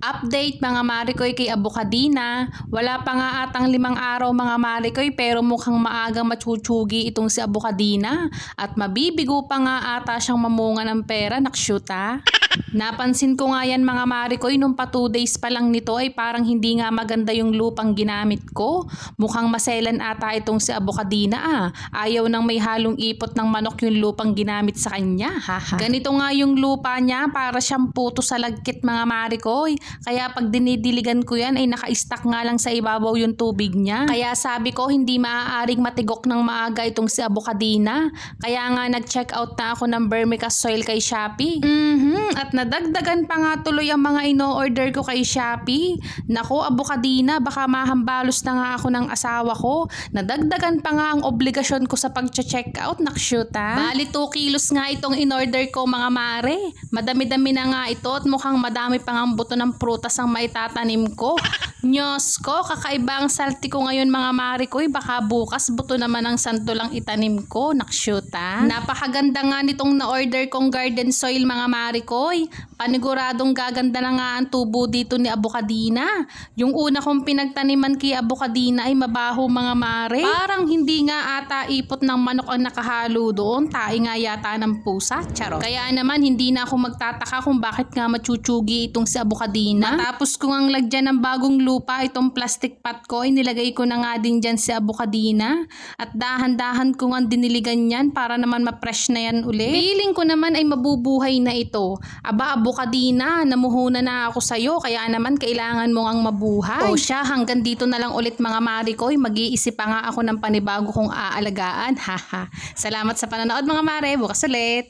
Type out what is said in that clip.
Update mga Marikoy kay Abukadina. Wala pa nga atang 5 araw mga Marikoy pero mukhang maagang matsuchugi itong si Abukadina at mabibigo pa nga ata siyang mamunga ng pera, nakshuta. Napansin ko nga yan mga Marikoy, nung pa 2 days pa lang nito ay parang hindi nga maganda yung lupang ginamit ko. Mukhang maselan ata itong si Abukadina Ayaw nang may halong ipot ng manok yung lupang ginamit sa kanya. Haha. Ganito nga yung lupa niya, para siyang puto sa lagkit mga Marikoy. Kaya pag dinidiligan ko yan ay naka-stack nga lang sa ibabaw yung tubig niya. Kaya sabi ko hindi maaaring matigok ng maaga itong si Abukadina. Kaya nga nag-check out na ako ng vermicast soil kay Shopee. At nadagdagan pa nga tuloy ang mga ino-order ko kay Shopee. Nako Abukadina, baka mahambalos na nga ako ng asawa ko. Nadagdagan pa nga ang obligasyon ko sa pag-check out, nakshuta. Bali 2 kilos nga itong in-order ko mga mare. Madami-dami na nga ito at mukhang madami pa nga ang buto ng prutas ang maitatanim ko. Nyos ko, kakaiba ang salty ko ngayon mga Marikoy. Baka bukas buto naman ang santo lang itanim ko, nakshuta. Napakaganda nga nitong na-order kong garden soil mga Marikoy. Paniguradong gaganda na nga ang tubo dito ni Abukadina. Yung una kong pinagtaniman kay Abukadina ay mabaho mga mare. Parang hindi nga ata ipot ng manok ang nakahalo doon. Tae nga yata ng pusa, charot. Kaya naman hindi na ako magtataka kung bakit nga machuchugi itong si Abukadina. Matapos ko ngang lagyan ng bagong lupa itong plastic pot ko, nilagay ko na nga din dyan si Abukadina. At dahan-dahan ko nga diniligan yan para naman ma-fresh na yan ulit. Feeling ko naman ay mabubuhay na ito. Aba Abukadina, namuhuna na ako sa'yo, kaya naman kailangan mo ngang mabuhay. O siya, hanggang dito na lang ulit mga Marikoy. Mag-iisip pa nga ako ng panibago kong aalagaan. Haha. Salamat sa panonood mga mare, bukas ulit.